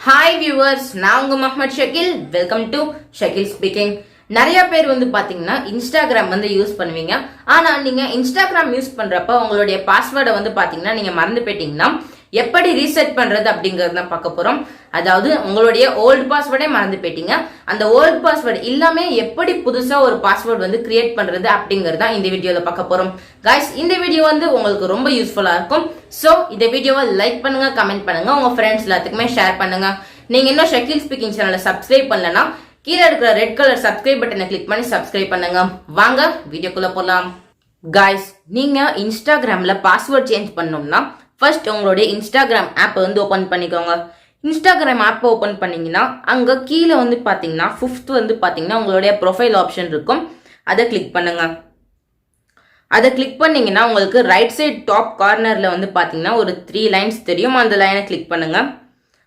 Hi viewers, நான் உங்க Mohammed Shakeel. Welcome to Shakeel speaking. நிறைய பேர் பாத்தீங்கன்னா இன்ஸ்டாகிராம் யூஸ் பண்ணுவீங்க. ஆனா நீங்க இன்ஸ்டாகிராம் யூஸ் பண்றப்ப உங்களுடைய பாஸ்வேர்டை பாத்தீங்கன்னா நீங்க மறந்து போயிட்டீங்கன்னா எப்படி ரீசெட் பண்றது அப்படிங்கறத பார்க்க போறோம். அதாவது உங்களுடைய ஓல்டு பாஸ்வேர்டே மறந்து போயிட்டீங்க, அந்த ஓல்டு பாஸ்வேர்டு இல்லாம எப்படி புதுசா ஒரு பாஸ்வேர்டு கிரியேட் பண்றது அப்படிங்கறத இந்த வீடியோல பார்க்க போறோம். गाइस இந்த வீடியோ உங்களுக்கு ரொம்ப யூஸ்ஃபுல்லா இருக்கும். சோ இந்த வீடியோவை லைக் பண்ணுங்க, கமெண்ட் பண்ணுங்க, உங்க ஃப்ரெண்ட்ஸ் எல்லாத்துக்குமே ஷேர் பண்ணுங்க. நீங்க இன்னும் ஷக்கீல் ஸ்பீக்கிங் சேனலை சப்ஸ்கிரைப் பண்ணலனா கீழே இருக்கிற ரெட் கலர் சப்ஸ்கிரைப் பட்டனை கிளிக் பண்ணி சப்ஸ்கிரைப் பண்ணுங்க. வாங்க வீடியோக்குள்ள போலாம். गाइस நீங்க இன்ஸ்டாகிராம்ல பாஸ்வேர்ட் சேஞ்ச் பண்ணனும்னா ஃபர்ஸ்ட் உங்களுடைய இன்ஸ்டாகிராம் ஆப் ஓபன் பண்ணிக்கோங்க. இன்ஸ்டாகிராம் ஆப் ஓபன் பண்ணீங்கன்னா அங்க கீழே பாத்தீங்கன்னா 5th பாத்தீங்கன்னா உங்களுடைய ப்ரொஃபைல் ஆப்ஷன் இருக்கும். அதை கிளிக் பண்ணுங்க. அதை கிளிக் பண்ணீங்கன்னா உங்களுக்கு ரைட் சைடு டாப் கார்னர்ல பாத்தீங்கன்னா ஒரு 3 லைன்ஸ் தெரியும். அந்த லைனை கிளிக் பண்ணுங்க.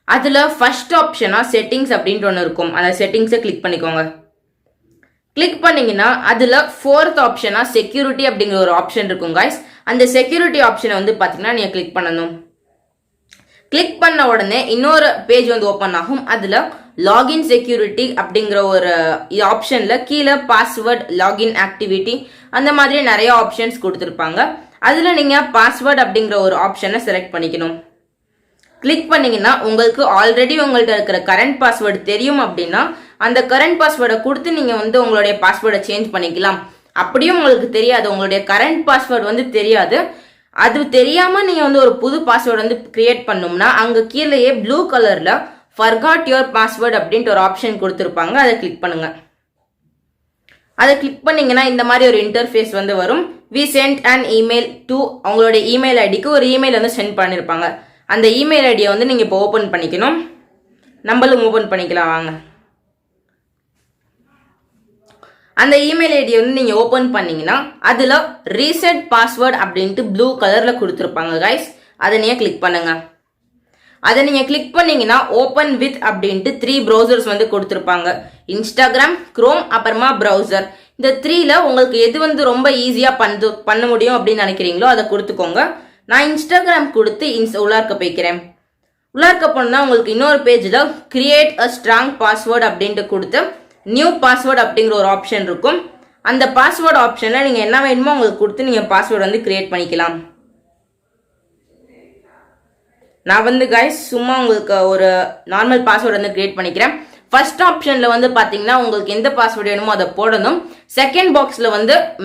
அதுல ஃபர்ஸ்ட் ஆப்ஷனா செட்டிங்ஸ் அப்படின்ட்டு ஒன்று இருக்கும். அந்த செட்டிங்ஸை கிளிக் பண்ணிக்கோங்க. கிளிக் பண்ணீங்கன்னா அதுல 4th ஆப்ஷனா செக்யூரிட்டி அப்படிங்கிற ஒரு ஆப்ஷன் இருக்கும். गाइस அந்த செக்யூரிட்டி ஆப்ஷனை பாத்தீங்கன்னா நீங்க கிளிக் பண்ணணும். கிளிக் பண்ண உடனே இன்னொரு பேஜ் ஓபன் ஆகும். அதுல லாகின் செக்யூரிட்டி அப்படிங்கிற ஒரு ஆப்ஷன்ல கீழே பாஸ்வேர்ட், லாகின் ஆக்டிவிட்டி அந்த மாதிரி நிறைய ஆப்ஷன்ஸ் கொடுத்துருப்பாங்க. அதுல நீங்க பாஸ்வேர்ட் அப்படிங்கிற ஒரு ஆப்ஷனை செலக்ட் பண்ணிக்கணும். கிளிக் பண்ணீங்கன்னா உங்களுக்கு ஆல்ரெடி உங்கள்ட்ட இருக்கிற கரண்ட் பாஸ்வேர்டு தெரியும் அப்படின்னா அந்த கரண்ட் பாஸ்வேர்டை கொடுத்து நீங்க உங்களுடைய பாஸ்வேர்டை சேஞ்ச் பண்ணிக்கலாம். அப்படியும் உங்களுக்கு தெரியாது, உங்களுடைய கரண்ட் பாஸ்வேர்டு தெரியாது, அது தெரியாம நீங்க ஒரு புது பாஸ்வேர்டு கிரியேட் பண்ணோம்னா அங்க கீழேயே ப்ளூ கலர்ல forgot your password அப்படின்ட்டு ஒரு ஆப்ஷன் கொடுத்துருப்பாங்க. அதை கிளிக் பண்ணுங்க. அதை கிளிக் பண்ணீங்கன்னா இந்த மாதிரி ஒரு இன்டர்ஃபேஸ் வரும். we sent an email to உங்களுடைய இமெயில் ஐடிக்கு ஒரு இமெயில் சென்ட் பண்ணிருப்பாங்க. அந்த இமெயில் ஐடியை நீங்க இப்போ ஓபன் பண்ணிக்கணும். நம்மளும் ஓபன் பண்ணிக்கலாம் வாங்க. அந்த இமெயில் ஐடியை நீங்க ஓபன் பண்ணீங்கன்னா அதுல ரீசெட் பாஸ்வேர்ட் அப்படின்ட்டு ப்ளூ கலர்ல கொடுத்துருப்பாங்க. गाइस அதை நீங்க கிளிக் பண்ணுங்க. அதை நீங்க கிளிக் பண்ணீங்கன்னா ஓபன் வித் அப்படின்ட்டு 3 ப்ரௌசர்ஸ் கொடுத்துருப்பாங்க. இன்ஸ்டாகிராம், குரோம், அப்புறமா ப்ரௌசர். இந்த 3ல உங்களுக்கு எது ரொம்ப ஈஸியா பண்ண முடியும் அப்படின்னு நினைக்கிறீங்களோ அதை கொடுத்துக்கோங்க. நான் இன்ஸ்டாகிராம் கொடுத்து உள்ளார்க்க போய்க்கிறேன். உள்ளார்க்க போனா உங்களுக்கு இன்னொரு பேஜ்ல கிரியேட் அ ஸ்ட்ராங் பாஸ்வேர்ட் அப்படின்ட்டு கொடுத்து நியூ பாஸ்வேர்ட் அப்படிங்கிற ஒரு ஆப்ஷன் இருக்கும். அந்த பாஸ்வேர்ட் ஆப்ஷன்ல நீங்க என்ன வேணுமோ உங்களுக்கு கொடுத்து நீங்க பாஸ்வேர்டு கிரியேட் பண்ணிக்கலாம். நான் गाइस சும்மா உங்களுக்கு ஒரு நார்மல் பாஸ்வேர்டு கிரியேட் பண்ணிக்கிறேன். ஃபர்ஸ்ட் ஆப்ஷன்ல பாத்தீங்கன்னா உங்களுக்கு எந்த பாஸ்வேர்டு வேணுமோ அதை போடணும். செகண்ட் பாக்ஸ்ல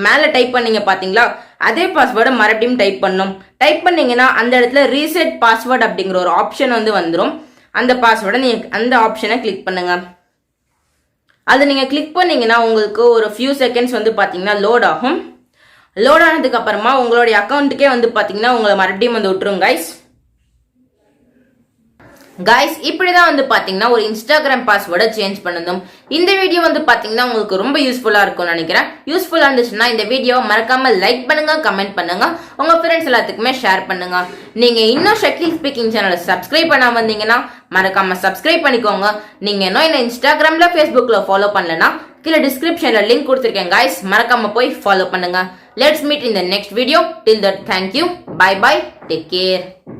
மேல டைப் பண்ணீங்க பாத்தீங்களா, அதே பாஸ்வேர்டை மறுபடியும் டைப் பண்ணணும். டைப் பண்ணீங்கன்னா அந்த இடத்துல ரீசெட் பாஸ்வேர்ட் அப்படிங்கிற ஒரு ஆப்ஷன் வந்துடும். அந்த பாஸ்வேர்டை நீங்க அந்த ஆப்ஷனை கிளிக் பண்ணுங்க. அது நீங்க கிளிக் பண்ணீங்கன்னா உங்களுக்கு ஒரு ஃபியூ செகண்ட்ஸ் பாத்தீங்கன்னா லோட் ஆகும். லோட் ஆனதுக்கு அப்புறமா உங்களுடைய அக்கௌண்ட்டுக்கே பாத்தீங்கன்னா உங்களை மறுபடியும் விட்டுரும். गाइस இப்படிதான் பாத்தீங்கன்னா ஒரு இன்ஸ்டாகிராம் பாஸ்வேர்டை சேஞ்ச் பண்ணணும். இந்த வீடியோ பாத்தீங்கன்னா உங்களுக்கு ரொம்ப யூஸ்ஃபுல்லா இருக்கும்னு நினைக்கிறேன். யூஸ்ஃபுல்லா இருந்துச்சுன்னா இந்த வீடியோ மறக்காம லைக் பண்ணுங்க, கமெண்ட் பண்ணுங்க, உங்க ஃப்ரெண்ட்ஸ் எல்லாத்துக்குமே ஷேர் பண்ணுங்க. நீங்க இன்னும் ஷக்கீல் ஸ்பீக்கிங் சேனலை சப்ஸ்கிரைப் பண்ணாம வந்தீங்கன்னா மறக்காம சப்ஸ்கிரைப் பண்ணிக்கோங்க. நீங்க இன்னும் என்ன இன்ஸ்டாகிராம்ல, ஃபேஸ்புக்ல ஃபாலோ பண்ணலனா கீழே டிஸ்கிரிப்ஷன்ல லிங்க் கொடுத்திருக்கேன். गाइस மறக்காம போய் ஃபாலோ பண்ணுங்க. Let's meet in the next video. Till that, thank you, bye bye, take care.